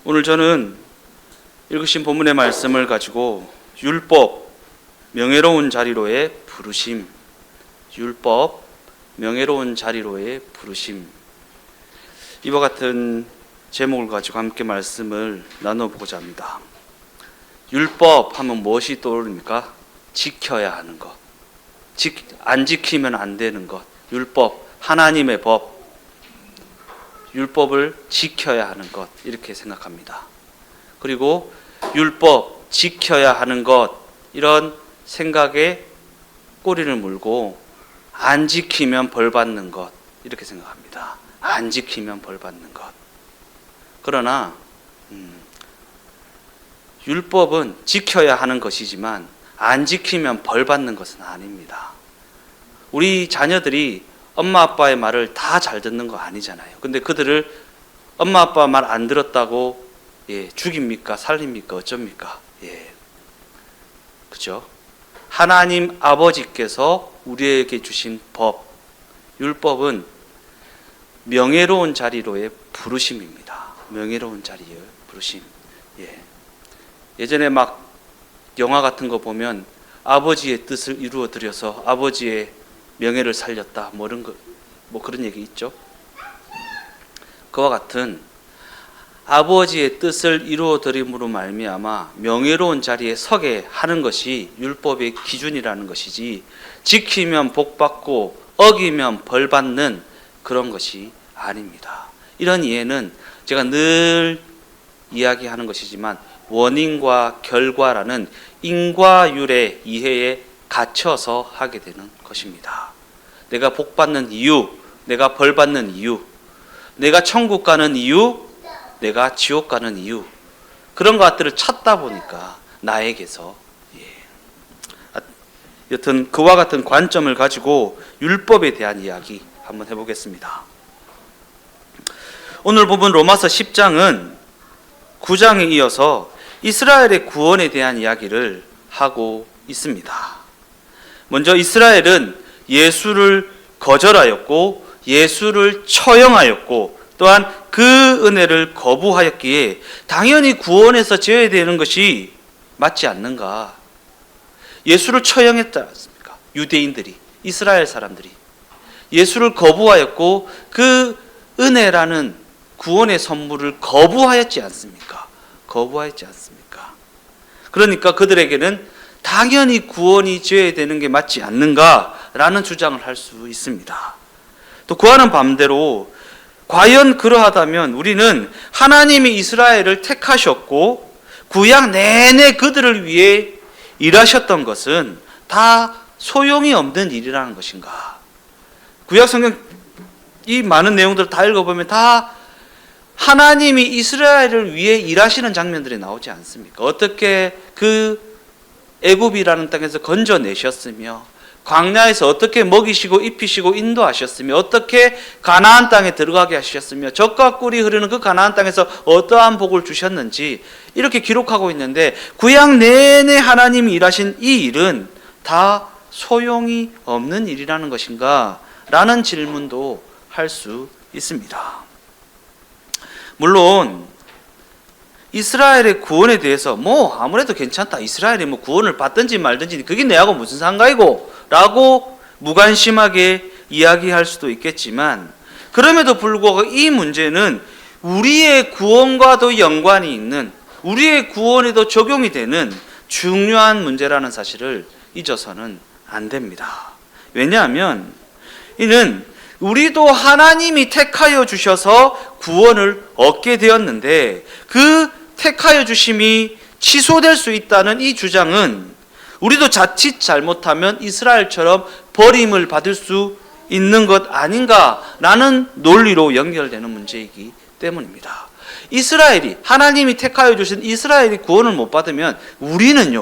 오늘 저는 읽으신 본문의 말씀을 가지고 율법, 명예로운 자리로의 부르심, 율법, 명예로운 자리로의 부르심, 이와 같은 제목을 가지고 함께 말씀을 나눠보고자 합니다. 율법 하면 무엇이 떠오릅니까? 지켜야 하는 것, 안 지키면 안 되는 것, 율법, 하나님의 법, 율법을 지켜야 하는 것, 이렇게 생각합니다. 그리고 율법, 지켜야 하는 것, 이런 생각에 꼬리를 물고 안 지키면 벌 받는 것, 이렇게 생각합니다. 안 지키면 벌 받는 것. 그러나 율법은 지켜야 하는 것이지만 안 지키면 벌 받는 것은 아닙니다. 우리 자녀들이 엄마 아빠의 말을 다 잘 듣는 거 아니잖아요. 근데 그들을 엄마 아빠 말 안 들었다고 죽입니까? 살립니까? 어쩝니까? 그죠? 하나님 아버지께서 우리에게 주신 법, 율법은 명예로운 자리로의 부르심입니다. 명예로운 자리의 부르심. 예전에 막 영화 같은 거 보면 아버지의 뜻을 이루어 드려서 아버지의 명예를 살렸다, 뭐 그런 얘기 있죠. 그와 같은 아버지의 뜻을 이루어 드림으로 말미암아 명예로운 자리에 서게 하는 것이 율법의 기준이라는 것이지, 지키면 복 받고 어기면 벌 받는 그런 것이 아닙니다. 이런 이해는 제가 늘 이야기하는 것이지만 원인과 결과라는 인과율의 이해에 갇혀서 하게 되는 것입니다. 내가 복 받는 이유, 내가 벌 받는 이유, 내가 천국 가는 이유, 내가 지옥 가는 이유, 그런 것들을 찾다 보니까 나에게서 여튼 그와 같은 관점을 가지고 율법에 대한 이야기 한번 해보겠습니다. 오늘 본문 로마서 10장은 9장에 이어서 이스라엘의 구원에 대한 이야기를 하고 있습니다. 먼저 이스라엘은 예수를 거절하였고 예수를 처형하였고 또한 그 은혜를 거부하였기에 당연히 구원에서 제어야 되는 것이 맞지 않는가. 예수를 처형했지 않습니까? 유대인들이, 이스라엘 사람들이 예수를 거부하였고 그 은혜라는 구원의 선물을 거부하였지 않습니까? 거부하였지 않습니까? 그러니까 그들에게는 당연히 구원이 되어야 되는 게 맞지 않는가라는 주장을 할 수 있습니다. 또 그와는 반대로 과연 그러하다면 우리는 하나님이 이스라엘을 택하셨고 구약 내내 그들을 위해 일하셨던 것은 다 소용이 없는 일이라는 것인가? 구약 성경 이 많은 내용들을 다 읽어보면 다 하나님이 이스라엘을 위해 일하시는 장면들이 나오지 않습니까? 어떻게 그 애굽이라는 땅에서 건져내셨으며 광야에서 어떻게 먹이시고 입히시고 인도하셨으며 어떻게 가나안 땅에 들어가게 하셨으며 젖과 꿀이 흐르는 그 가나안 땅에서 어떠한 복을 주셨는지 이렇게 기록하고 있는데 구약 내내 하나님이 일하신 이 일은 다 소용이 없는 일이라는 것인가? 라는 질문도 할 수 있습니다. 물론 이스라엘의 구원에 대해서 아무래도 괜찮다, 이스라엘이 구원을 받든지 말든지 그게 내하고 무슨 상관이고 라고 무관심하게 이야기할 수도 있겠지만, 그럼에도 불구하고 이 문제는 우리의 구원과도 연관이 있는, 우리의 구원에도 적용이 되는 중요한 문제라는 사실을 잊어서는 안 됩니다. 왜냐하면 이는 우리도 하나님이 택하여 주셔서 구원을 얻게 되었는데 그 택하여 주심이 취소될 수 있다는 이 주장은 우리도 자칫 잘못하면 이스라엘처럼 버림을 받을 수 있는 것 아닌가라는 논리로 연결되는 문제이기 때문입니다. 이스라엘이, 하나님이 택하여 주신 이스라엘이 구원을 못 받으면 우리는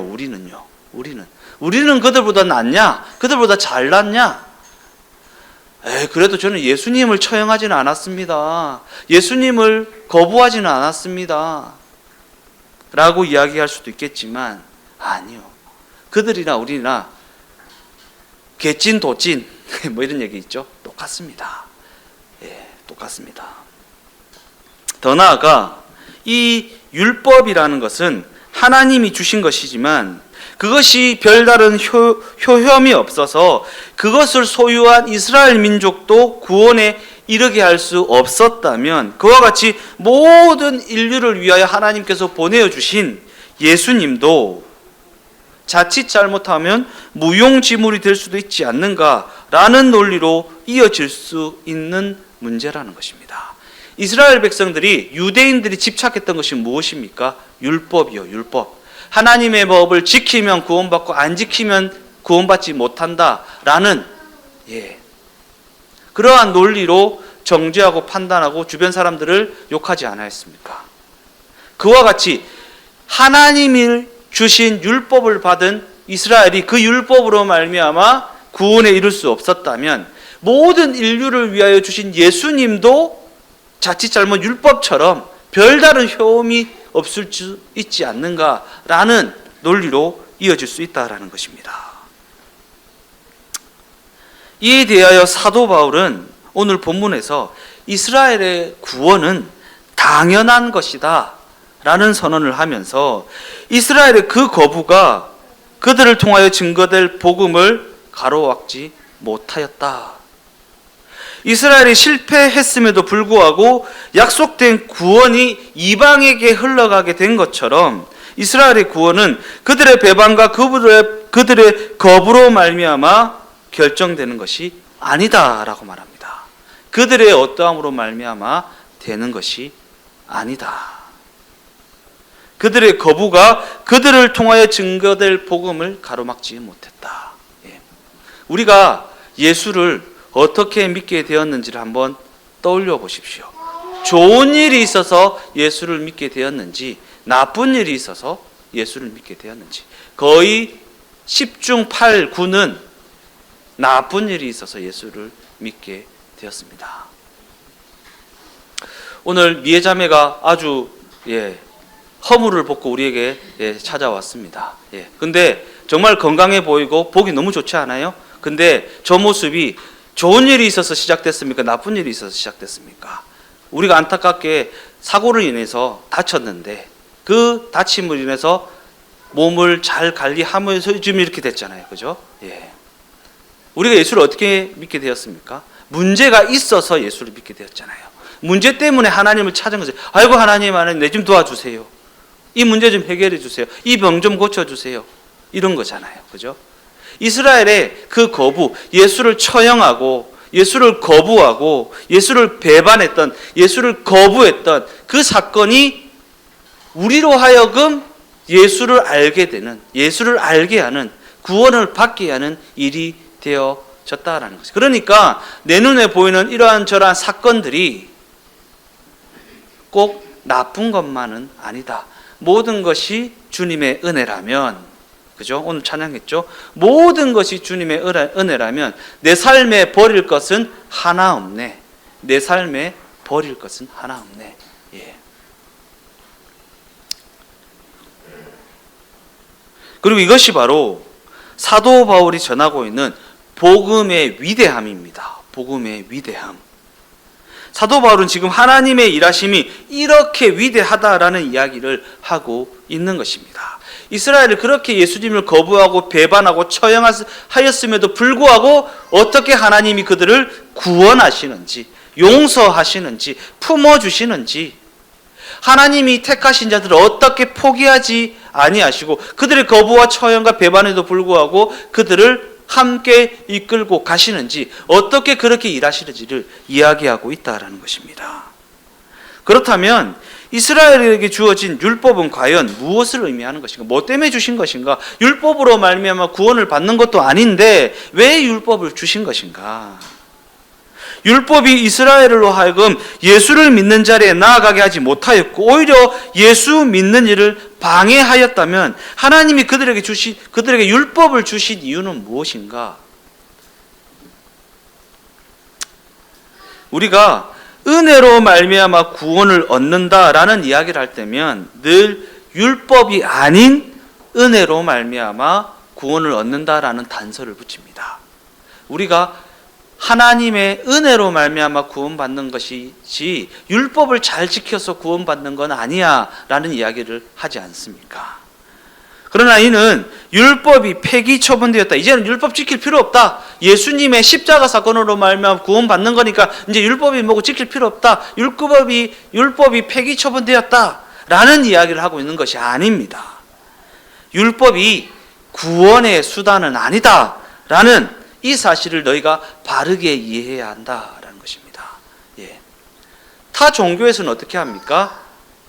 그들보다 낫냐? 그들보다 잘났냐? 그래도 저는 예수님을 처형하지는 않았습니다. 예수님을 거부하지는 않았습니다. 라고 이야기할 수도 있겠지만 아니요. 그들이나 우리나 개찐 도찐 뭐 이런 얘기 있죠. 똑같습니다. 똑같습니다. 더 나아가 이 율법이라는 것은 하나님이 주신 것이지만 그것이 별다른 효험이 없어서 그것을 소유한 이스라엘 민족도 구원에 이르게 할 수 없었다면, 그와 같이 모든 인류를 위하여 하나님께서 보내어 주신 예수님도 자칫 잘못하면 무용지물이 될 수도 있지 않는가라는 논리로 이어질 수 있는 문제라는 것입니다. 이스라엘 백성들이, 유대인들이 집착했던 것이 무엇입니까? 율법이요, 율법. 하나님의 법을 지키면 구원받고 안 지키면 구원받지 못한다라는 그러한 논리로 정죄하고 판단하고 주변 사람들을 욕하지 않았습니까? 그와 같이 하나님이 주신 율법을 받은 이스라엘이 그 율법으로 말미암아 구원에 이를 수 없었다면, 모든 인류를 위하여 주신 예수님도 자칫 잘못 율법처럼 별다른 효험이 없을 수 있지 않는가라는 논리로 이어질 수 있다라는 것입니다. 이에 대하여 사도 바울은 오늘 본문에서 이스라엘의 구원은 당연한 것이다 라는 선언을 하면서 이스라엘의 그 거부가 그들을 통하여 증거될 복음을 가로막지 못하였다. 이스라엘이 실패했음에도 불구하고 약속된 구원이 이방에게 흘러가게 된 것처럼 이스라엘의 구원은 그들의 배반과 그들의 거부로 말미암아 결정되는 것이 아니다라고 말합니다. 그들의 어떠함으로 말미암아 되는 것이 아니다. 그들의 거부가 그들을 통하여 증거될 복음을 가로막지 못했다. 우리가 예수를 어떻게 믿게 되었는지를 한번 떠올려 보십시오. 좋은 일이 있어서 예수를 믿게 되었는지, 나쁜 일이 있어서 예수를 믿게 되었는지. 거의 10중 8, 9는 나쁜 일이 있어서 예수를 믿게 되었습니다. 오늘 미애자매가 아주 허물을 벗고 우리에게 찾아왔습니다. 근데 정말 건강해 보이고 보기 너무 좋지 않아요? 근데 저 모습이 좋은 일이 있어서 시작됐습니까? 나쁜 일이 있어서 시작됐습니까? 우리가 안타깝게 사고를 인해서 다쳤는데 그 다침을 인해서 몸을 잘 관리하면서 지금 이렇게 됐잖아요. 그죠? 우리가 예수를 어떻게 믿게 되었습니까? 문제가 있어서 예수를 믿게 되었잖아요. 문제 때문에 하나님을 찾은 거죠. 아이고 하나님, 내 좀 도와주세요. 이 문제 좀 해결해 주세요. 이 병 좀 고쳐주세요. 이런 거잖아요. 그죠? 이스라엘의 그 거부, 예수를 처형하고 예수를 거부하고 예수를 배반했던, 예수를 거부했던 그 사건이 우리로 하여금 예수를 알게 되는, 예수를 알게 하는, 구원을 받게 하는 일이 되어졌다라는 것이죠. 그러니까 내 눈에 보이는 이러한 저러한 사건들이 꼭 나쁜 것만은 아니다. 모든 것이 주님의 은혜라면, 그죠? 오늘 찬양했죠? 모든 것이 주님의 은혜라면 내 삶에 버릴 것은 하나 없네. 내 삶에 버릴 것은 하나 없네. 그리고 이것이 바로 사도 바울이 전하고 있는 복음의 위대함입니다. 복음의 위대함. 사도 바울은 지금 하나님의 일하심이 이렇게 위대하다라는 이야기를 하고 있는 것입니다. 이스라엘을 그렇게 예수님을 거부하고 배반하고 처형하였음에도 불구하고 어떻게 하나님이 그들을 구원하시는지, 용서하시는지, 품어주시는지, 하나님이 택하신 자들을 어떻게 포기하지 아니하시고 그들의 거부와 처형과 배반에도 불구하고 그들을 함께 이끌고 가시는지, 어떻게 그렇게 일하시는지를 이야기하고 있다라는 것입니다. 그렇다면 이스라엘에게 주어진 율법은 과연 무엇을 의미하는 것인가? 뭐 때문에 주신 것인가? 율법으로 말미암아 구원을 받는 것도 아닌데 왜 율법을 주신 것인가? 율법이 이스라엘로 하여금 예수를 믿는 자리에 나아가게 하지 못하였고 오히려 예수 믿는 일을 방해하였다면 하나님이 그들에게 율법을 주신 이유는 무엇인가? 우리가 은혜로 말미암아 구원을 얻는다라는 이야기를 할 때면 늘 율법이 아닌 은혜로 말미암아 구원을 얻는다라는 단서를 붙입니다. 우리가 하나님의 은혜로 말미암아 구원받는 것이지 율법을 잘 지켜서 구원받는 건 아니야 라는 이야기를 하지 않습니까? 그러나 이는 율법이 폐기 처분되었다. 이제는 율법 지킬 필요 없다. 예수님의 십자가 사건으로 말미암아 구원받는 거니까 이제 율법이 뭐고 지킬 필요 없다. 율법이 폐기 처분되었다 라는 이야기를 하고 있는 것이 아닙니다. 율법이 구원의 수단은 아니다 라는 이 사실을 너희가 바르게 이해해야 한다라는 것입니다. 예. 타 종교에서는 어떻게 합니까?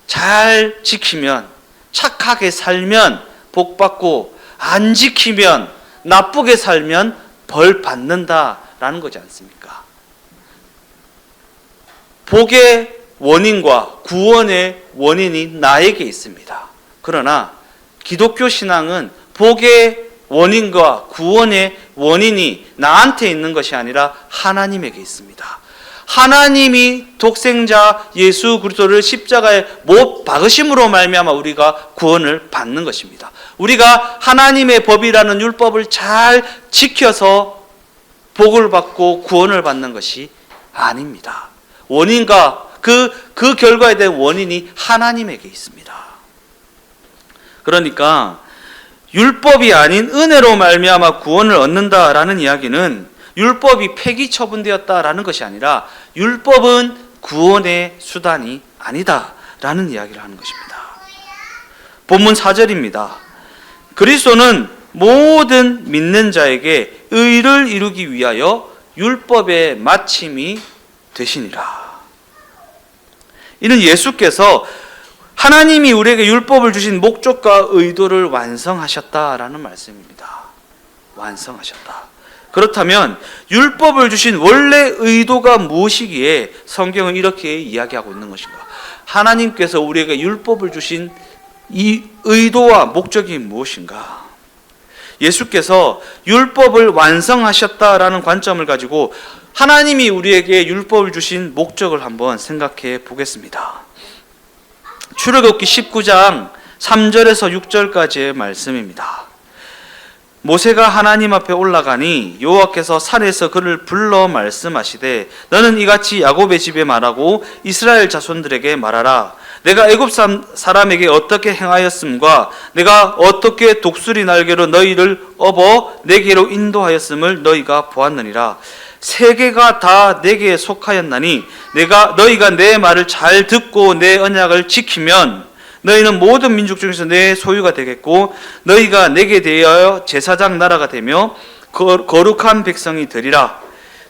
잘 지키면, 착하게 살면 복 받고, 안 지키면, 나쁘게 살면 벌 받는다라는 거지 않습니까? 복의 원인과 구원의 원인이 나에게 있습니다. 그러나 기독교 신앙은 복의 원인과 구원의 원인이 나한테 있는 것이 아니라 하나님에게 있습니다. 하나님이 독생자 예수 그리스도를 십자가에 못 박으심으로 말미암아 우리가 구원을 받는 것입니다. 우리가 하나님의 법이라는 율법을 잘 지켜서 복을 받고 구원을 받는 것이 아닙니다. 원인과 그 결과에 대한 원인이 하나님에게 있습니다. 그러니까 율법이 아닌 은혜로 말미암아 구원을 얻는다라는 이야기는 율법이 폐기 처분되었다라는 것이 아니라 율법은 구원의 수단이 아니다라는 이야기를 하는 것입니다. 본문 4절입니다. 그리스도는 모든 믿는 자에게 의를 이루기 위하여 율법의 마침이 되시니라. 이는 예수께서 하나님이 우리에게 율법을 주신 목적과 의도를 완성하셨다라는 말씀입니다. 완성하셨다. 그렇다면 율법을 주신 원래 의도가 무엇이기에 성경은 이렇게 이야기하고 있는 것인가? 하나님께서 우리에게 율법을 주신 이 의도와 목적이 무엇인가? 예수께서 율법을 완성하셨다라는 관점을 가지고 하나님이 우리에게 율법을 주신 목적을 한번 생각해 보겠습니다. 출애굽기 19장 3절에서 6절까지의 말씀입니다. 모세가 하나님 앞에 올라가니 여호와께서 산에서 그를 불러 말씀하시되 너는 이같이 야곱의 집에 말하고 이스라엘 자손들에게 말하라. 내가 애굽 사람에게 어떻게 행하였음과 내가 어떻게 독수리 날개로 너희를 업어 내게로 인도하였음을 너희가 보았느니라. 세계가 다 내게 속하였나니 너희가 내 말을 잘 듣고 내 언약을 지키면 너희는 모든 민족 중에서 내 소유가 되겠고 너희가 내게 대하여 제사장 나라가 되며 거룩한 백성이 되리라.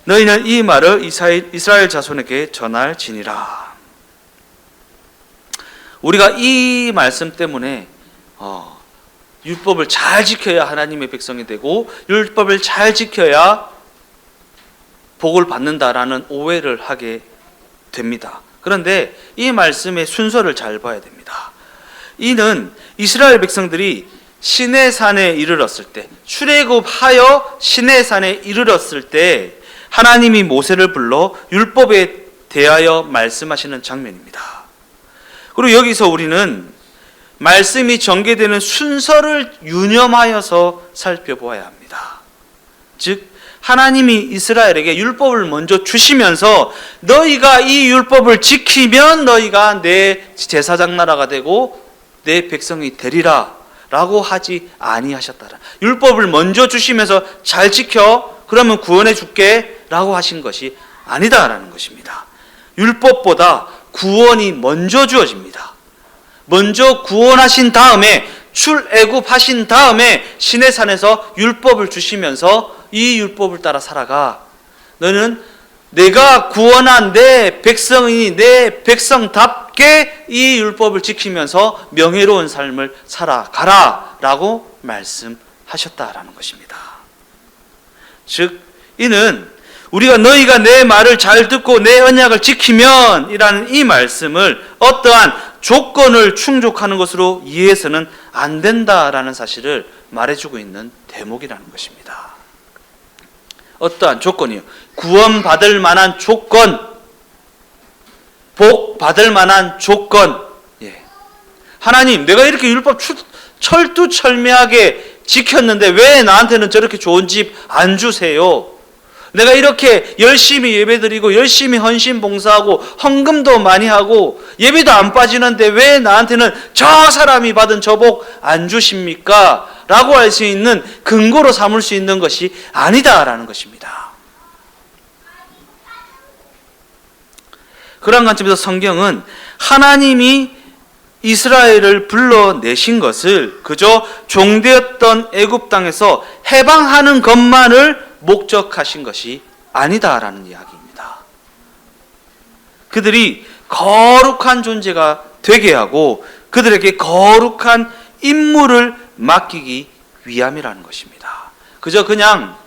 너희는 이 말을 이스라엘 자손에게 전할지니라. 우리가 이 말씀 때문에 율법을 잘 지켜야 하나님의 백성이 되고 율법을 잘 지켜야 복을 받는다라는 오해를 하게 됩니다. 그런데 이 말씀의 순서를 잘 봐야 됩니다. 이는 이스라엘 백성들이 시내산에 이르렀을 때, 출애굽하여 시내산에 이르렀을 때 하나님이 모세를 불러 율법에 대하여 말씀하시는 장면입니다. 그리고 여기서 우리는 말씀이 전개되는 순서를 유념하여서 살펴보아야 합니다. 즉 하나님이 이스라엘에게 율법을 먼저 주시면서 너희가 이 율법을 지키면 너희가 내 제사장 나라가 되고 내 백성이 되리라 라고 하지 아니하셨다라. 율법을 먼저 주시면서 잘 지켜 그러면 구원해 줄게 라고 하신 것이 아니다라는 것입니다. 율법보다 구원이 먼저 주어집니다. 먼저 구원하신 다음에 출애굽하신 다음에 시내산에서 율법을 주시면서 이 율법을 따라 살아가. 너는 내가 구원한 내 백성이니 내 백성답게 이 율법을 지키면서 명예로운 삶을 살아가라 라고 말씀하셨다라는 것입니다. 즉 이는 우리가 너희가 내 말을 잘 듣고 내 언약을 지키면 이라는 이 말씀을 어떠한 조건을 충족하는 것으로 이해해서는 안 된다라는 사실을 말해주고 있는 대목이라는 것입니다. 어떠한 조건이요? 구원받을 만한 조건, 복 받을 만한 조건. 예. 하나님, 내가 이렇게 율법 철두철미하게 지켰는데 왜 나한테는 저렇게 좋은 집 안 주세요? 내가 이렇게 열심히 예배드리고 열심히 헌신 봉사하고 헌금도 많이 하고 예배도 안 빠지는데 왜 나한테는 저 사람이 받은 저 복 안 주십니까? 라고 할 수 있는 근거로 삼을 수 있는 것이 아니다라는 것입니다. 그런 관점에서 성경은 하나님이 이스라엘을 불러내신 것을 그저 종되었던 애굽 땅에서 해방하는 것만을 목적하신 것이 아니다라는 이야기입니다. 그들이 거룩한 존재가 되게 하고 그들에게 거룩한 임무를 맡기기 위함이라는 것입니다. 그저 그냥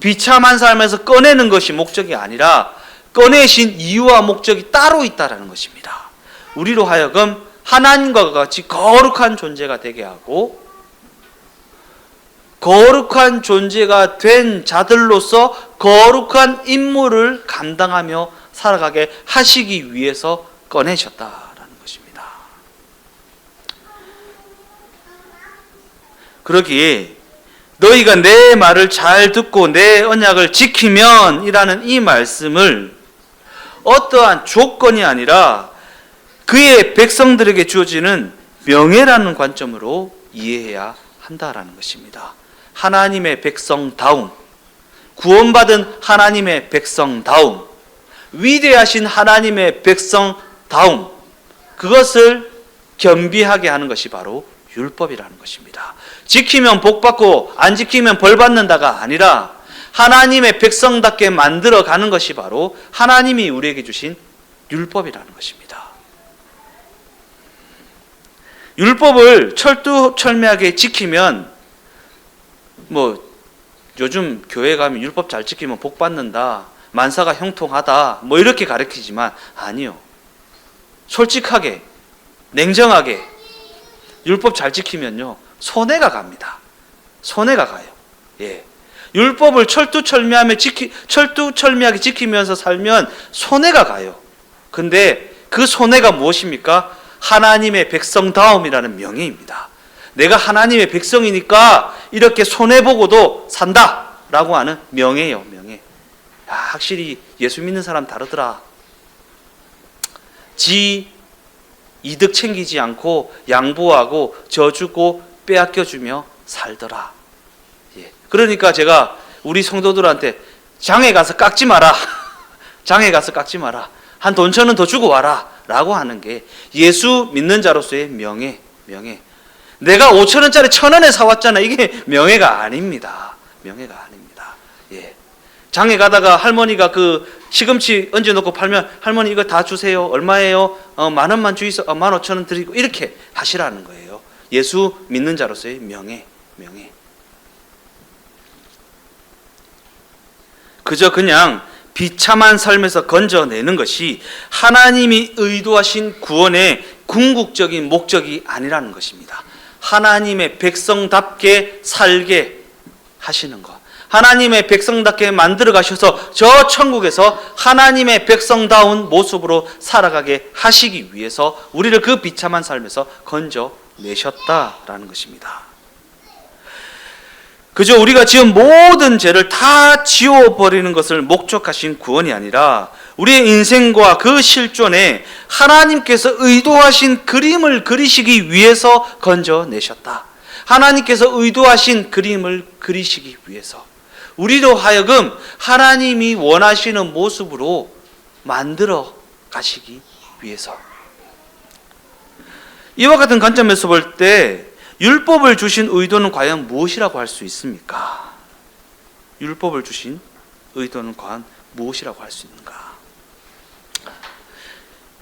비참한 삶에서 꺼내는 것이 목적이 아니라 꺼내신 이유와 목적이 따로 있다는 것입니다. 우리로 하여금 하나님과 같이 거룩한 존재가 되게 하고 거룩한 존재가 된 자들로서 거룩한 임무를 감당하며 살아가게 하시기 위해서 꺼내셨다라는 것입니다. 그러기에 너희가 내 말을 잘 듣고 내 언약을 지키면 이라는 이 말씀을 어떠한 조건이 아니라 그의 백성들에게 주어지는 명예라는 관점으로 이해해야 한다라는 것입니다. 하나님의 백성다움, 구원받은 하나님의 백성다움, 위대하신 하나님의 백성다움, 그것을 겸비하게 하는 것이 바로 율법이라는 것입니다. 지키면 복받고 안 지키면 벌받는다가 아니라 하나님의 백성답게 만들어가는 것이 바로 하나님이 우리에게 주신 율법이라는 것입니다. 율법을 철두철미하게 지키면 요즘 교회 가면 율법 잘 지키면 복 받는다, 만사가 형통하다 이렇게 가르치지만 아니요. 솔직하게 냉정하게 율법 잘 지키면요 손해가 갑니다. 손해가 가요. 예. 율법을 철두철미하게 지키면서 살면 손해가 가요. 근데 그 손해가 무엇입니까? 하나님의 백성다움이라는 명예입니다. 내가 하나님의 백성이니까 이렇게 손해보고도 산다라고 하는 명예예요. 명예. 야, 확실히 예수 믿는 사람 다르더라. 지 이득 챙기지 않고 양보하고 져주고 빼앗겨주며 살더라. 예. 그러니까 제가 우리 성도들한테 장에 가서 깎지 마라. 장에 가서 깎지 마라. 한 돈 1,000원 더 주고 와라. 라고 하는 게 예수 믿는 자로서의 명예. 내가 5,000원짜리 1,000원에 사왔잖아. 이게 명예가 아닙니다. 명예가 아닙니다. 예. 장에 가다가 할머니가 그 시금치 얹어놓고 팔면 할머니 이거 다 주세요. 얼마예요? 10,000원만 주이소. 15,000원 드리고 이렇게 하시라는 거예요. 예수 믿는 자로서의 명예. 그저 그냥 비참한 삶에서 건져내는 것이 하나님이 의도하신 구원의 궁극적인 목적이 아니라는 것입니다. 하나님의 백성답게 살게 하시는 것, 하나님의 백성답게 만들어 가셔서 저 천국에서 하나님의 백성다운 모습으로 살아가게 하시기 위해서 우리를 그 비참한 삶에서 건져내셨다라는 것입니다. 그저 우리가 지은 모든 죄를 다 지워버리는 것을 목적하신 구원이 아니라 우리의 인생과 그 실존에 하나님께서 의도하신 그림을 그리시기 위해서 건져내셨다. 하나님께서 의도하신 그림을 그리시기 위해서 우리로 하여금 하나님이 원하시는 모습으로 만들어 가시기 위해서. 이와 같은 관점에서 볼 때 율법을 주신 의도는 과연 무엇이라고 할 수 있습니까? 율법을 주신 의도는 과연 무엇이라고 할 수 있는가?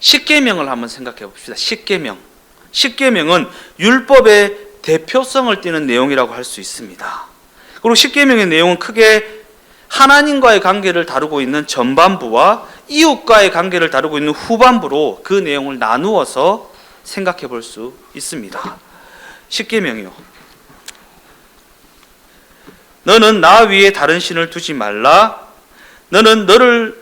십계명을 한번 생각해 봅시다. 십계명은 율법의 대표성을 띠는 내용이라고 할 수 있습니다. 그리고 십계명의 내용은 크게 하나님과의 관계를 다루고 있는 전반부와 이웃과의 관계를 다루고 있는 후반부로 그 내용을 나누어서 생각해 볼 수 있습니다. 십계명이요. 너는 나 위에 다른 신을 두지 말라. 너는 너를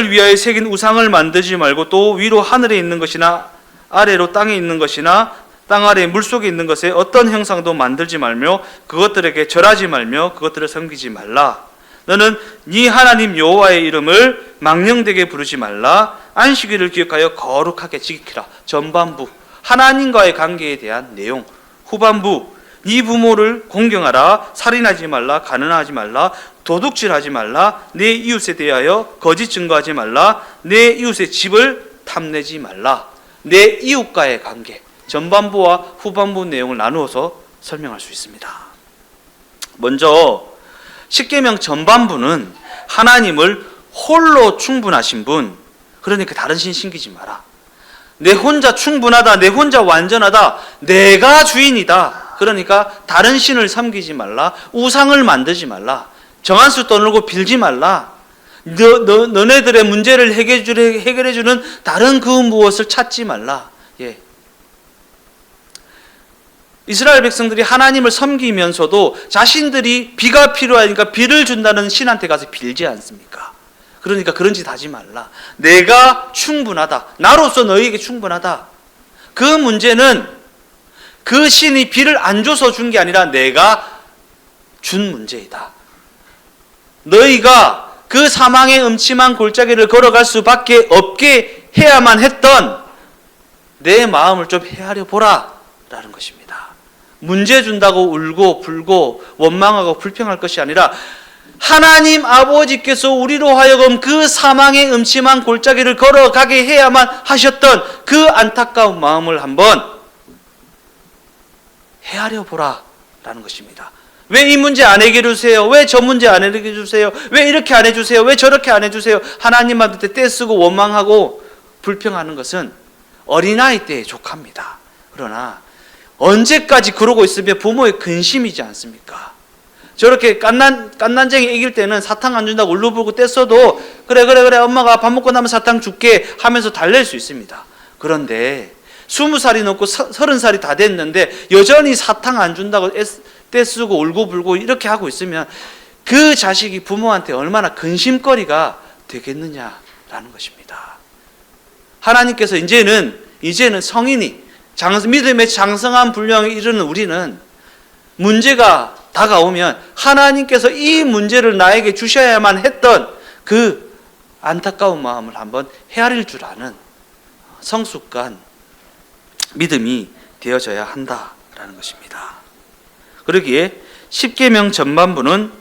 위하여 새긴 우상을 만들지 말고 또 위로 하늘에 있는 것이나 아래로 땅에 있는 것이나 땅 아래 물속에 있는 것에 어떤 형상도 만들지 말며 그것들에게 절하지 말며 그것들을 섬기지 말라. 너는 네 하나님 여호와의 이름을 망령되게 부르지 말라. 안식일을 기억하여 거룩하게 지키라. 전반부 하나님과의 관계에 대한 내용. 후반부 네 부모를 공경하라. 살인하지 말라. 가늠하지 말라. 도둑질하지 말라. 내 이웃에 대하여 거짓 증거하지 말라. 내 이웃의 집을 탐내지 말라. 내 이웃과의 관계. 전반부와 후반부 내용을 나누어서 설명할 수 있습니다. 먼저 십계명 전반부는 하나님을 홀로 충분하신 분, 그러니까 다른 신 섬기지 마라. 내 혼자 충분하다, 내 혼자 완전하다, 내가 주인이다. 그러니까 다른 신을 섬기지 말라. 우상을 만들지 말라. 정한수 떠들고 빌지 말라. 너네들의 문제를 해결해주는 다른 그 무엇을 찾지 말라. 예. 이스라엘 백성들이 하나님을 섬기면서도 자신들이 비가 필요하니까 비를 준다는 신한테 가서 빌지 않습니까? 그러니까 그런 짓 하지 말라. 내가 충분하다. 나로서 너희에게 충분하다. 그 문제는 그 신이 비를 안 줘서 준 게 아니라 내가 준 문제이다. 너희가 그 사망의 음침한 골짜기를 걸어갈 수밖에 없게 해야만 했던 내 마음을 좀 헤아려 보라 라는 것입니다. 문제 준다고 울고 불고 원망하고 불평할 것이 아니라 하나님 아버지께서 우리로 하여금 그 사망의 음침한 골짜기를 걸어가게 해야만 하셨던 그 안타까운 마음을 한번 헤아려 보라 라는 것입니다. 왜 이 문제 안 해결해 주세요? 왜 저 문제 안 해결해 주세요? 왜 이렇게 안 해주세요? 왜 저렇게 안 해주세요? 하나님한테 떼쓰고 원망하고 불평하는 것은 어린아이 때에 족합니다. 그러나 언제까지 그러고 있으면 부모의 근심이지 않습니까? 저렇게 깐난쟁이 이길 때는 사탕 안 준다고 울고불고 떼써도 그래 엄마가 밥 먹고 나면 사탕 줄게 하면서 달랠 수 있습니다. 그런데 20살이 넘고 30살이 다 됐는데 여전히 사탕 안 준다고 떼쓰고 울고불고 이렇게 하고 있으면 그 자식이 부모한테 얼마나 근심거리가 되겠느냐라는 것입니다. 하나님께서 이제는 성인이 믿음의 장성한 분량에 이르는 우리는 문제가 다가오면 하나님께서 이 문제를 나에게 주셔야만 했던 그 안타까운 마음을 한번 헤아릴 줄 아는 성숙한 믿음이 되어져야 한다라는 것입니다. 그러기에 십계명 전반부는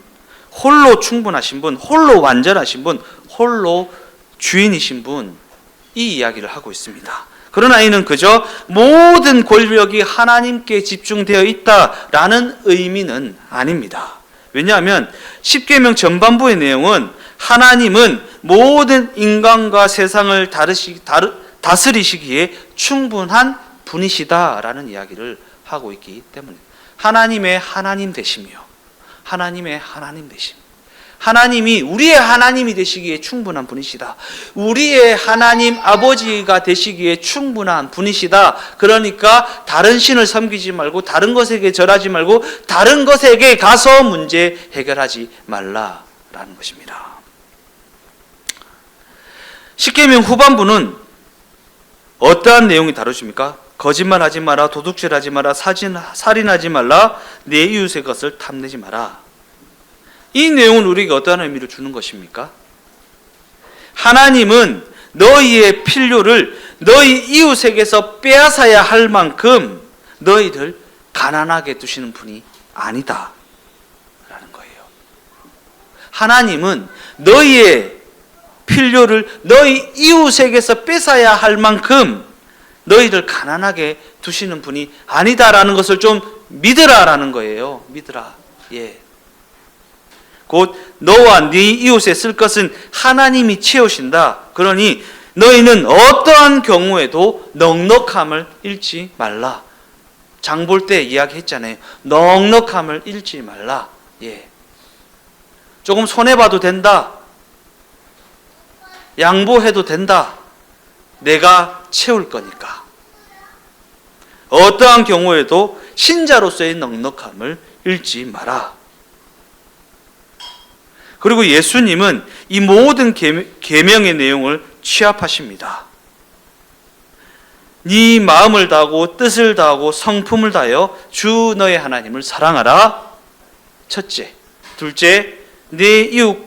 홀로 충분하신 분, 홀로 완전하신 분, 홀로 주인이신 분, 이 이야기를 하고 있습니다. 그러나 이는 그저 모든 권력이 하나님께 집중되어 있다라는 의미는 아닙니다. 왜냐하면 십계명 전반부의 내용은 하나님은 모든 인간과 세상을 다스리시기에 충분한 분이시다라는 이야기를 하고 있기 때문에 하나님의 하나님 되시며 하나님의 하나님 되심, 하나님이 우리의 하나님이 되시기에 충분한 분이시다. 우리의 하나님 아버지가 되시기에 충분한 분이시다. 그러니까 다른 신을 섬기지 말고 다른 것에게 절하지 말고 다른 것에게 가서 문제 해결하지 말라라는 것입니다. 십계명 후반부는 어떠한 내용이 다루십니까? 거짓말하지 마라, 도둑질하지 마라, 살인하지 말라, 내 이웃의 것을 탐내지 마라. 이 내용은 우리에게 어떠한 의미를 주는 것입니까? 하나님은 너희의 필요를 너희 이웃에게서 빼앗아야 할 만큼 너희를 가난하게 두시는 분이 아니다 라는 거예요. 하나님은 너희의 필요를 너희 이웃에게서 뺏어야 할 만큼 너희를 가난하게 두시는 분이 아니다라는 것을 좀 믿으라라는 거예요. 믿으라. 예. 곧 너와 네 이웃에 쓸 것은 하나님이 채우신다. 그러니 너희는 어떠한 경우에도 넉넉함을 잃지 말라. 장 볼 때 이야기했잖아요. 넉넉함을 잃지 말라. 예. 조금 손해봐도 된다. 양보해도 된다. 내가 채울 거니까. 어떠한 경우에도 신자로서의 넉넉함을 잃지 마라. 그리고 예수님은 이 모든 계명의 내용을 취합하십니다. 네 마음을 다하고 뜻을 다하고 성품을 다하여 주 너의 하나님을 사랑하라. 첫째. 둘째, 네 이웃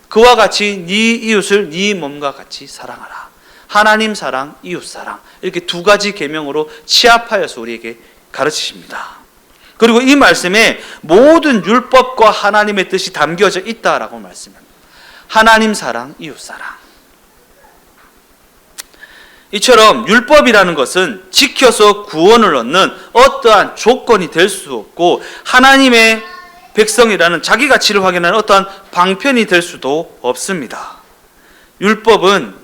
그와 같이 네 이웃을 네 몸과 같이 사랑하라. 하나님 사랑, 이웃 사랑, 이렇게 두 가지 계명으로 취합하여서 우리에게 가르치십니다. 그리고 이 말씀에 모든 율법과 하나님의 뜻이 담겨져 있다라고 말씀합니다. 하나님 사랑, 이웃 사랑. 이처럼 율법이라는 것은 지켜서 구원을 얻는 어떠한 조건이 될 수 없고, 하나님의 백성이라는 자기 가치를 확인하는 어떠한 방편이 될 수도 없습니다. 율법은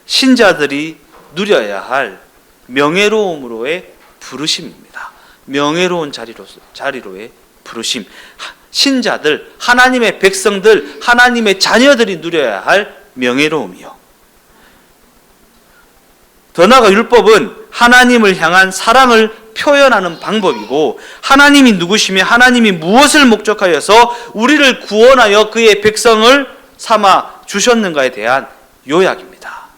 신자들이 누려야 할 명예로움으로의 부르심입니다. 명예로운 자리로의 부르심. 신자들, 하나님의 백성들, 하나님의 자녀들이 누려야 할 명예로움이요. 더 나아가 율법은 하나님을 향한 사랑을 표현하는 방법이고, 하나님이 누구시며 하나님이 무엇을 목적하여서 우리를 구원하여 그의 백성을 삼아 주셨는가에 대한 요약입니다.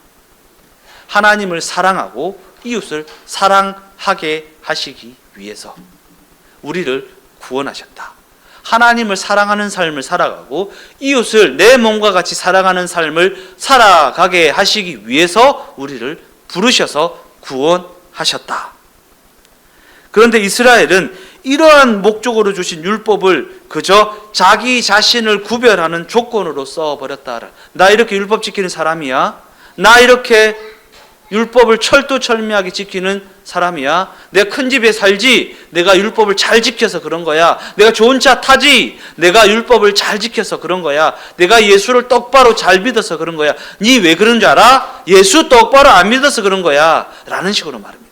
하나님을 사랑하고 이웃을 사랑하게 하시기 위해서 우리를 구원하셨다. 하나님을 사랑하는 삶을 살아가고 이웃을 내 몸과 같이 사랑하는 삶을 살아가게 하시기 위해서 우리를 부르셔서 구원하셨다. 그런데 이스라엘은 이러한 목적으로 주신 율법을 그저 자기 자신을 구별하는 조건으로 써버렸다. 나 이렇게 율법 지키는 사람이야. 나 이렇게 율법을 철두철미하게 지키는 사람이야. 내가 큰 집에 살지. 내가 율법을 잘 지켜서 그런 거야. 내가 좋은 차 타지. 내가 율법을 잘 지켜서 그런 거야. 내가 예수를 똑바로 잘 믿어서 그런 거야. 니 왜 그런 줄 알아? 예수 똑바로 안 믿어서 그런 거야. 라는 식으로 말합니다.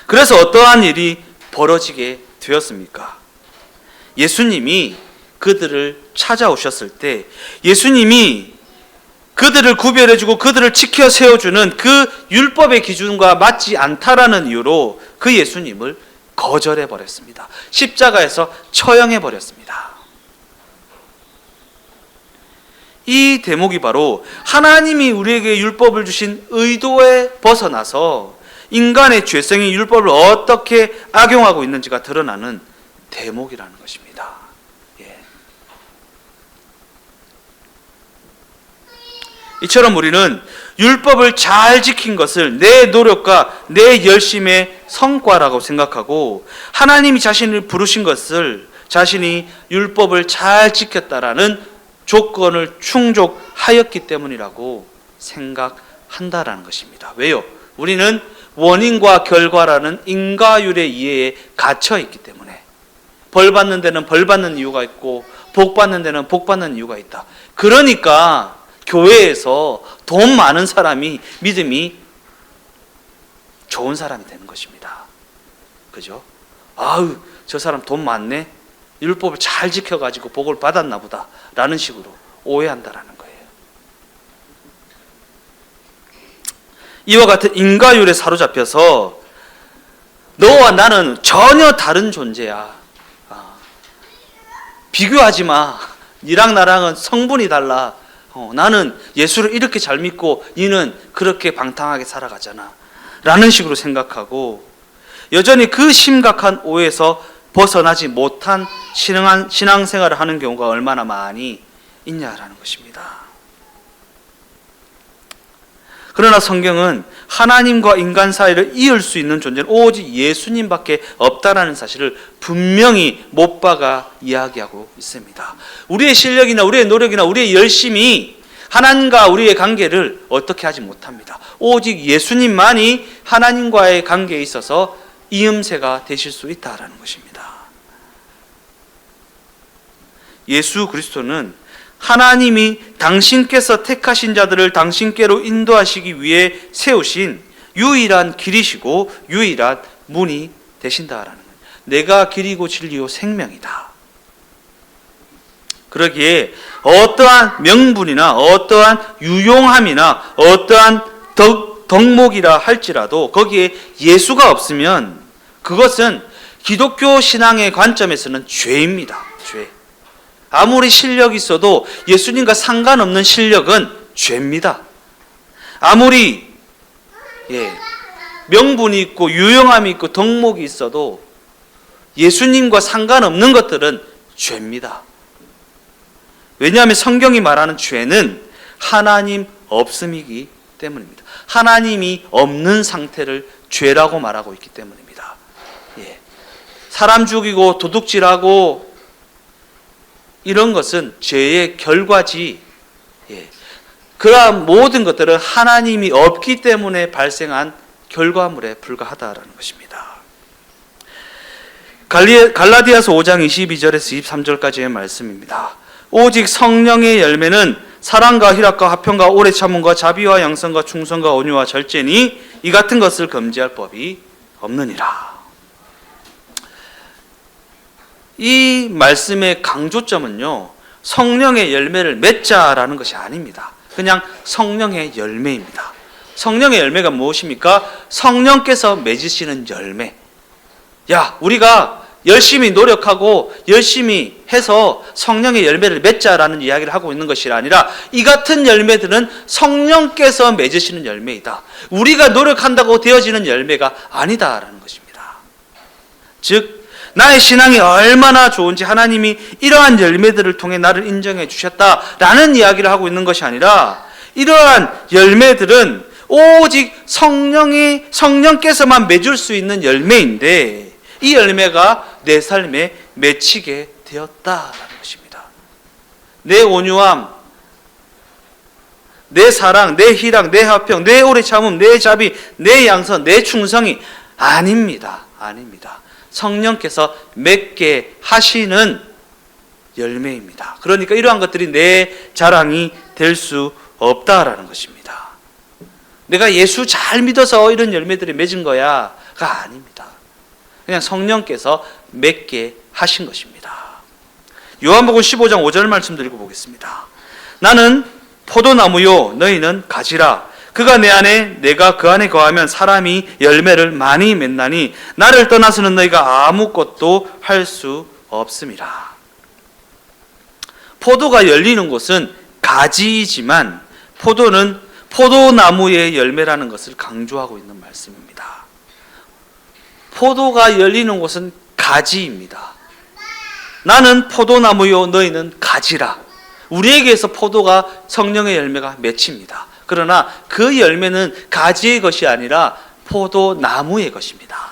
그래서 어떠한 일이 벌어지게 되었습니까? 예수님이 그들을 찾아오셨을 때, 예수님이 그들을 구별해주고 그들을 지켜 세워주는 그 율법의 기준과 맞지 않다라는 이유로 그 예수님을 거절해버렸습니다. 십자가에서 처형해버렸습니다. 이 대목이 바로 하나님이 우리에게 율법을 주신 의도에 벗어나서 인간의 죄성이 율법을 어떻게 악용하고 있는지가 드러나는 대목이라는 것입니다. 이처럼 우리는 율법을 잘 지킨 것을 내 노력과 내 열심의 성과라고 생각하고, 하나님이 자신을 부르신 것을 자신이 율법을 잘 지켰다라는 조건을 충족하였기 때문이라고 생각한다라는 것입니다. 왜요? 우리는 원인과 결과라는 인과율의 이해에 갇혀 있기 때문에, 벌 받는 데는 벌 받는 이유가 있고 복 받는 데는 복 받는 이유가 있다. 그러니까 교회에서 돈 많은 사람이 믿음이 좋은 사람이 되는 것입니다. 그죠? 아유, 저 사람 돈 많네. 율법을 잘 지켜가지고 복을 받았나 보다. 라는 식으로 오해한다라는 거예요. 이와 같은 인과율에 사로잡혀서 너와 나는 전혀 다른 존재야. 비교하지 마. 니랑 나랑은 성분이 달라. 나는 예수를 이렇게 잘 믿고 니는 그렇게 방탕하게 살아가잖아. 라는 식으로 생각하고 여전히 그 심각한 오해에서 벗어나지 못한 신앙생활을 하는 경우가 얼마나 많이 있냐라는 것입니다. 그러나 성경은 하나님과 인간 사이를 이을 수 있는 존재는 오직 예수님밖에 없다라는 사실을 분명히 못 박아 이야기하고 있습니다. 우리의 실력이나 우리의 노력이나 우리의 열심이 하나님과 우리의 관계를 어떻게 하지 못합니다. 오직 예수님만이 하나님과의 관계에 있어서 이음새가 되실 수 있다라는 것입니다. 예수 그리스도는 하나님이 당신께서 택하신 자들을 당신께로 인도하시기 위해 세우신 유일한 길이시고 유일한 문이 되신다라는 거예요. 내가 길이고 진리요 생명이다. 그러기에 어떠한 명분이나 어떠한 유용함이나 어떠한 덕목이라 할지라도 거기에 예수가 없으면 그것은 기독교 신앙의 관점에서는 죄입니다. 죄. 아무리 실력이 있어도 예수님과 상관없는 실력은 죄입니다. 아무리 명분이 있고 유용함이 있고 덕목이 있어도 예수님과 상관없는 것들은 죄입니다. 왜냐하면 성경이 말하는 죄는 하나님 없음이기 때문입니다. 하나님이 없는 상태를 죄라고 말하고 있기 때문입니다. 예. 사람 죽이고 도둑질하고 이런 것은 죄의 결과지, 예. 그러한 모든 것들은 하나님이 없기 때문에 발생한 결과물에 불과하다라는 것입니다. 갈라디아서 5장 22절에서 23절까지의 말씀입니다. 오직 성령의 열매는 사랑과 희락과 화평과 오래 참음과 자비와 양선과 충성과 온유와 절제니 이 같은 것을 금지할 법이 없느니라. 이 말씀의 강조점은요, 성령의 열매를 맺자라는 것이 아닙니다. 그냥 성령의 열매입니다. 성령의 열매가 무엇입니까? 성령께서 맺으시는 열매. 야, 우리가 열심히 노력하고 열심히 해서 성령의 열매를 맺자라는 이야기를 하고 있는 것이 아니라 이 같은 열매들은 성령께서 맺으시는 열매이다. 우리가 노력한다고 되어지는 열매가 아니다라는 것입니다. 즉 나의 신앙이 얼마나 좋은지 하나님이 이러한 열매들을 통해 나를 인정해 주셨다라는 이야기를 하고 있는 것이 아니라 이러한 열매들은 오직 성령께서만 맺을 수 있는 열매인데 이 열매가 내 삶에 맺히게 되었다라는 것입니다. 내 온유함, 내 사랑, 내 희락, 내 화평, 내 오래 참음, 내 자비, 내 양선, 내 충성이 아닙니다. 아닙니다. 성령께서 맺게 하시는 열매입니다. 그러니까 이러한 것들이 내 자랑이 될 수 없다라는 것입니다. 내가 예수 잘 믿어서 이런 열매들이 맺은 거야가 아닙니다. 그냥 성령께서 맺게 하신 것입니다. 요한복음 15장 5절 말씀 드리고 보겠습니다. 나는 포도나무요 너희는 가지라. 그가 내 안에 내가 그 안에 거하면 사람이 열매를 많이 맺나니 나를 떠나서는 너희가 아무것도 할 수 없음이라. 포도가 열리는 곳은 가지이지만 포도는 포도나무의 열매라는 것을 강조하고 있는 말씀입니다. 포도가 열리는 곳은 가지입니다. 나는 포도나무요 너희는 가지라. 우리에게서 포도가 성령의 열매가 맺힙니다. 그러나 그 열매는 가지의 것이 아니라 포도나무의 것입니다.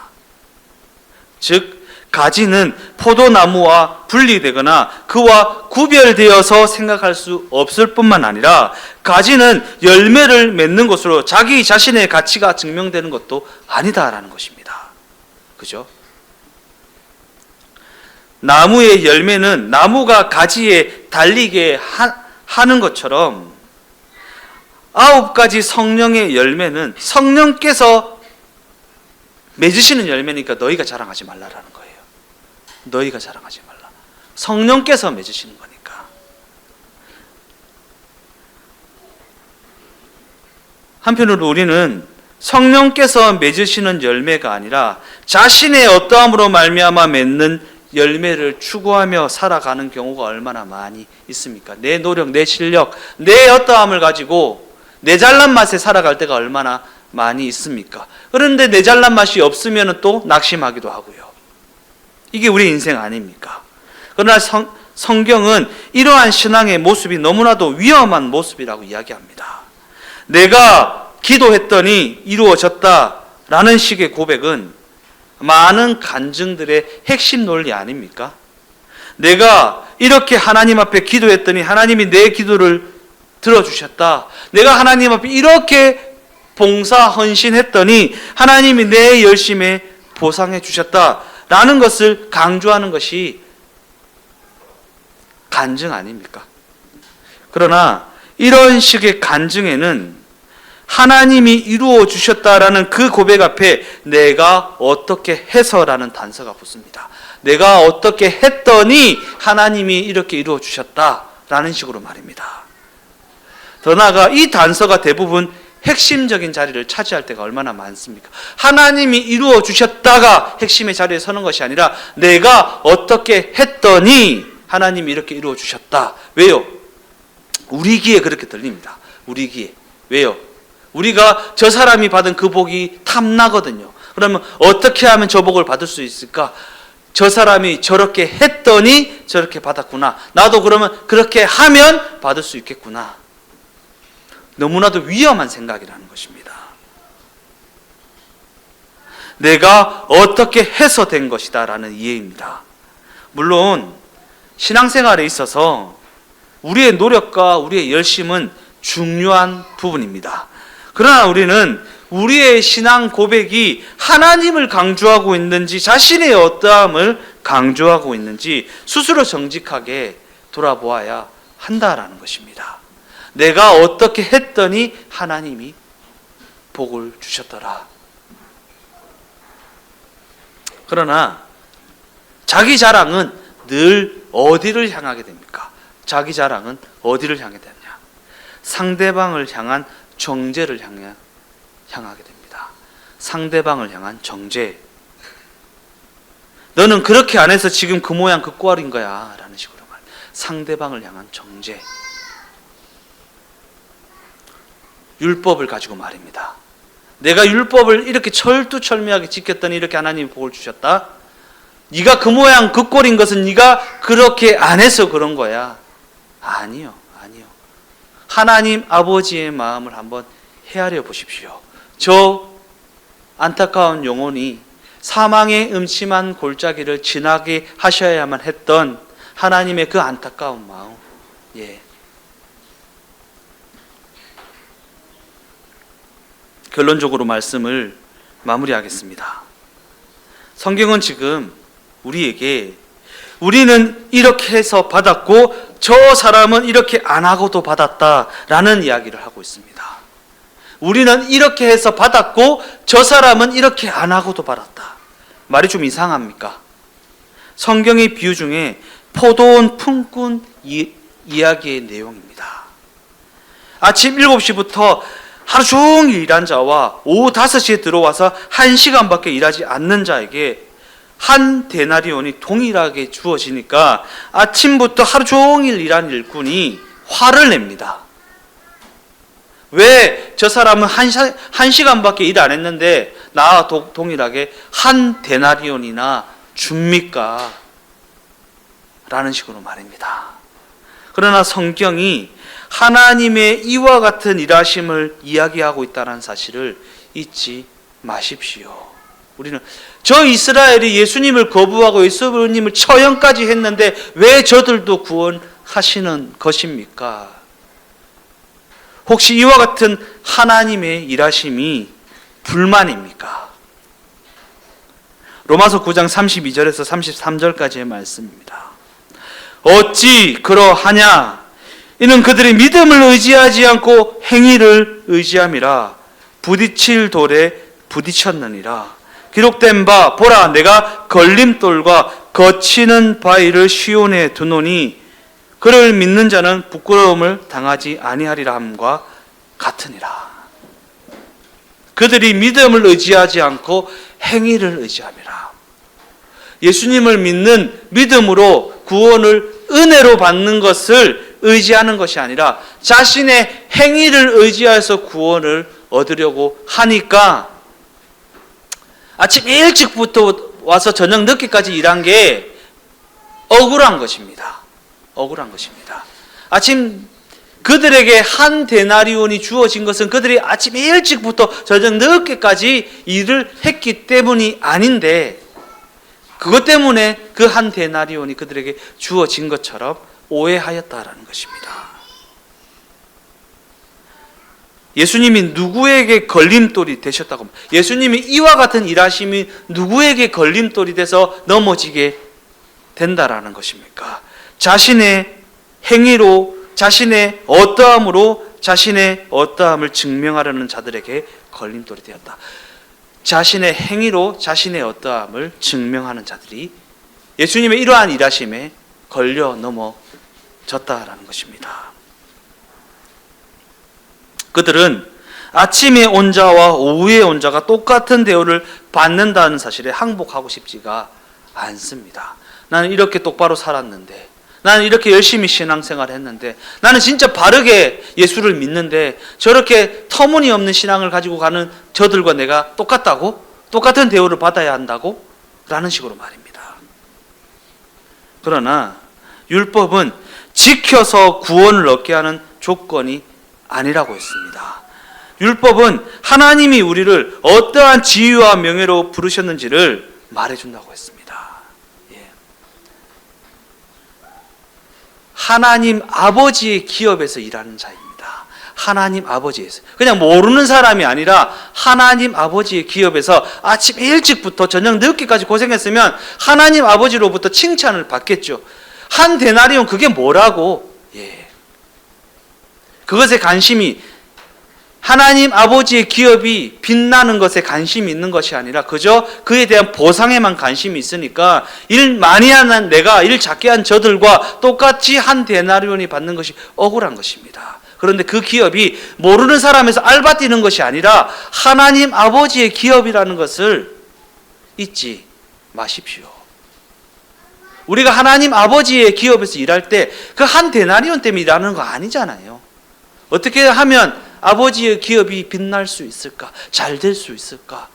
즉 가지는 포도나무와 분리되거나 그와 구별되어서 생각할 수 없을 뿐만 아니라 가지는 열매를 맺는 것으로 자기 자신의 가치가 증명되는 것도 아니다라는 것입니다. 그죠? 나무의 열매는 나무가 가지에 달리게 하는 것처럼 9가지 성령의 열매는 성령께서 맺으시는 열매니까 너희가 자랑하지 말라라는 거예요. 너희가 자랑하지 말라. 성령께서 맺으시는 거니까. 한편으로 우리는 성령께서 맺으시는 열매가 아니라 자신의 어떠함으로 말미암아 맺는 열매를 추구하며 살아가는 경우가 얼마나 많이 있습니까? 내 노력, 내 실력, 내 어떠함을 가지고 내 잘난 맛에 살아갈 때가 얼마나 많이 있습니까? 그런데 내 잘난 맛이 없으면 또 낙심하기도 하고요. 이게 우리 인생 아닙니까? 그러나 성경은 이러한 신앙의 모습이 너무나도 위험한 모습이라고 이야기합니다. 내가 기도했더니 이루어졌다라는 식의 고백은 많은 간증들의 핵심 논리 아닙니까? 내가 이렇게 하나님 앞에 기도했더니 하나님이 내 기도를 들어주셨다. 내가 하나님 앞에 이렇게 봉사 헌신했더니 하나님이 내 열심에 보상해 주셨다라는 것을 강조하는 것이 간증 아닙니까? 그러나 이런 식의 간증에는 하나님이 이루어 주셨다라는 그 고백 앞에 내가 어떻게 해서라는 단서가 붙습니다. 내가 어떻게 했더니 하나님이 이렇게 이루어 주셨다라는 식으로 말입니다. 더 나아가 이 단서가 대부분 핵심적인 자리를 차지할 때가 얼마나 많습니까? 하나님이 이루어 주셨다가 핵심의 자리에 서는 것이 아니라 내가 어떻게 했더니 하나님이 이렇게 이루어 주셨다. 왜요? 우리 귀에 그렇게 들립니다. 우리 귀에. 왜요? 우리가 저 사람이 받은 그 복이 탐나거든요. 그러면 어떻게 하면 저 복을 받을 수 있을까? 저 사람이 저렇게 했더니 저렇게 받았구나. 나도 그러면 그렇게 하면 받을 수 있겠구나. 너무나도 위험한 생각이라는 것입니다. 내가 어떻게 해서 된 것이다 라는 이해입니다. 물론 신앙생활에 있어서 우리의 노력과 우리의 열심은 중요한 부분입니다. 그러나 우리는 우리의 신앙 고백이 하나님을 강조하고 있는지 자신의 어떠함을 강조하고 있는지 스스로 정직하게 돌아보아야 한다라는 것입니다. 내가 어떻게 했더니 하나님이 복을 주셨더라. 그러나 자기 자랑은 늘 어디를 향하게 됩니까? 자기 자랑은 어디를 향하게 되느냐? 상대방을 향한 정죄를 향하게 됩니다. 상대방을 향한 정죄. 너는 그렇게 안 해서 지금 그 모양 그 꼴인 거야 라는 식으로 말. 상대방을 향한 정죄. 율법을 가지고 말입니다. 내가 율법을 이렇게 철두철미하게 지켰더니 이렇게 하나님이 복을 주셨다. 네가 그 모양 그 꼴인 것은 네가 그렇게 안 해서 그런 거야. 아니요. 하나님 아버지의 마음을 한번 헤아려 보십시오. 저 안타까운 영혼이 사망의 음침한 골짜기를 지나게 하셔야만 했던 하나님의 그 안타까운 마음. 결론적으로 말씀을 마무리하겠습니다. 성경은 지금 우리에게 우리는 이렇게 해서 받았고 저 사람은 이렇게 안 하고도 받았다라는 이야기를 하고 있습니다. 우리는 이렇게 해서 받았고 저 사람은 이렇게 안 하고도 받았다. 말이 좀 이상합니까? 성경의 비유 중에 포도원 품꾼 이야기의 내용입니다. 아침 7시부터 하루 종일 일한 자와 오후 5시에 들어와서 1시간밖에 일하지 않는 자에게 한 데나리온이 동일하게 주어지니까 아침부터 하루 종일 일한 일꾼이 화를 냅니다. 왜 저 사람은 1시간밖에 일 안 했는데 나와 동일하게 한 데나리온이나 줍니까? 라는 식으로 말입니다. 그러나 성경이 하나님의 이와 같은 일하심을 이야기하고 있다는 사실을 잊지 마십시오. 우리는 저 이스라엘이 예수님을 거부하고 예수님을 처형까지 했는데 왜 저들도 구원하시는 것입니까? 혹시 이와 같은 하나님의 일하심이 불만입니까? 로마서 9장 32절에서 33절까지의 말씀입니다. 어찌 그러하냐? 이는 그들이 믿음을 의지하지 않고 행위를 의지함이라. 부딪힐 돌에 부딪혔느니라. 기록된 바 보라 내가 걸림돌과 거치는 바위를 시온에 두노니 그를 믿는 자는 부끄러움을 당하지 아니하리라 함과 같으니라. 그들이 믿음을 의지하지 않고 행위를 의지함이라. 예수님을 믿는 믿음으로 구원을 은혜로 받는 것을 의지하는 것이 아니라 자신의 행위를 의지해서 구원을 얻으려고 하니까 아침 일찍부터 와서 저녁 늦게까지 일한 게 억울한 것입니다. 아침 그들에게 한 데나리온이 주어진 것은 그들이 아침 일찍부터 저녁 늦게까지 일을 했기 때문이 아닌데 그것 때문에 그 한 데나리온이 그들에게 주어진 것처럼 오해하였다라는 것입니다. 예수님이 누구에게 걸림돌이 되셨다고, 예수님이 이와 같은 일하심이 누구에게 걸림돌이 돼서 넘어지게 된다라는 것입니까? 자신의 행위로, 자신의 어떠함으로 자신의 어떠함을 증명하려는 자들에게 걸림돌이 되었다. 자신의 행위로 자신의 어떠함을 증명하는 자들이 예수님의 이러한 일하심에 걸려 넘어졌다라는 것입니다. 그들은 아침에 온 자와 오후에 온 자가 똑같은 대우를 받는다는 사실에 항복하고 싶지가 않습니다. 나는 이렇게 똑바로 살았는데, 나는 이렇게 열심히 신앙생활 했는데, 나는 진짜 바르게 예수를 믿는데 저렇게 터무니없는 신앙을 가지고 가는 저들과 내가 똑같다고? 똑같은 대우를 받아야 한다고? 라는 식으로 말입니다. 그러나 율법은 지켜서 구원을 얻게 하는 조건이 아니라고 했습니다. 율법은 하나님이 우리를 어떠한 지위와 명예로 부르셨는지를 말해준다고 했습니다. 예. 하나님 아버지의 기업에서 일하는 자입니다. 하나님 아버지에서. 그냥 모르는 사람이 아니라 하나님 아버지의 기업에서 아침 일찍부터 저녁 늦게까지 고생했으면 하나님 아버지로부터 칭찬을 받겠죠. 한 데나리온 그게 뭐라고? 예. 그것에 관심이 하나님 아버지의 기업이 빛나는 것에 관심이 있는 것이 아니라 그저 그에 대한 보상에만 관심이 있으니까 일 많이 한 내가 일 작게 한 저들과 똑같이 한 데나리온이 받는 것이 억울한 것입니다. 그런데 그 기업이 모르는 사람에서 알바 뛰는 것이 아니라 하나님 아버지의 기업이라는 것을 잊지 마십시오. 우리가 하나님 아버지의 기업에서 일할 때 그 한 데나리온 때문에 일하는 거 아니잖아요. 어떻게 하면 아버지의 기업이 빛날 수 있을까? 잘 될 수 있을까?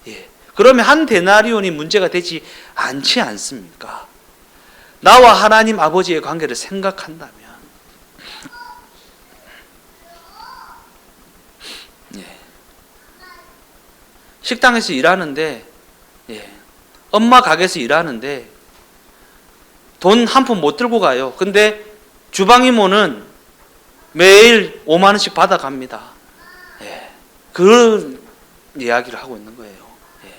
예. 그러면 한 데나리온이 문제가 되지 않지 않습니까? 나와 하나님 아버지의 관계를 생각한다면. 예. 식당에서 일하는데, 예. 엄마 가게에서 일하는데, 돈 한 푼 못 들고 가요. 근데 주방 이모는 매일 5만 원씩 받아갑니다. 예. 그런 이야기를 하고 있는 거예요. 예.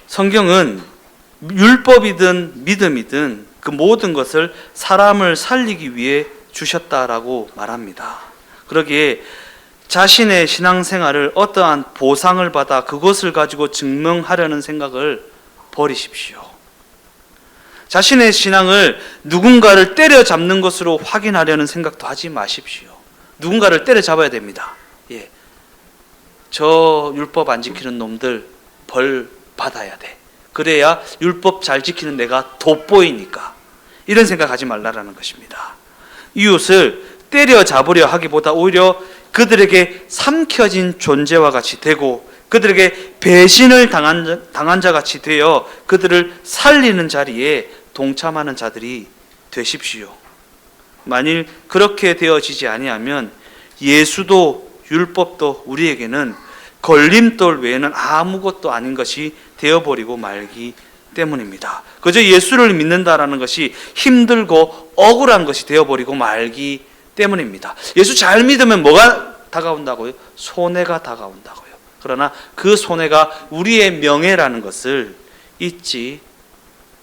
성경은 율법이든 믿음이든 그 모든 것을 사람을 살리기 위해 주셨다라고 말합니다. 그러기에 자신의 신앙생활을 어떠한 보상을 받아 그것을 가지고 증명하려는 생각을 버리십시오. 자신의 신앙을 누군가를 때려잡는 것으로 확인하려는 생각도 하지 마십시오. 누군가를 때려잡아야 됩니다. 예. 저 율법 안 지키는 놈들 벌 받아야 돼. 그래야 율법 잘 지키는 내가 돋보이니까. 이런 생각하지 말라라는 것입니다. 이웃을 때려잡으려 하기보다 오히려 그들에게 삼켜진 존재와 같이 되고 그들에게 배신을 당한 자 같이 되어 그들을 살리는 자리에 동참하는 자들이 되십시오. 만일 그렇게 되어지지 아니하면 예수도 율법도 우리에게는 걸림돌 외에는 아무것도 아닌 것이 되어버리고 말기 때문입니다. 그저 예수를 믿는다라는 것이 힘들고 억울한 것이 되어버리고 말기 때문입니다. 예수 잘 믿으면 뭐가 다가온다고요? 손해가 다가온다고요. 그러나 그 손해가 우리의 명예라는 것을 잊지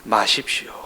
마십시오.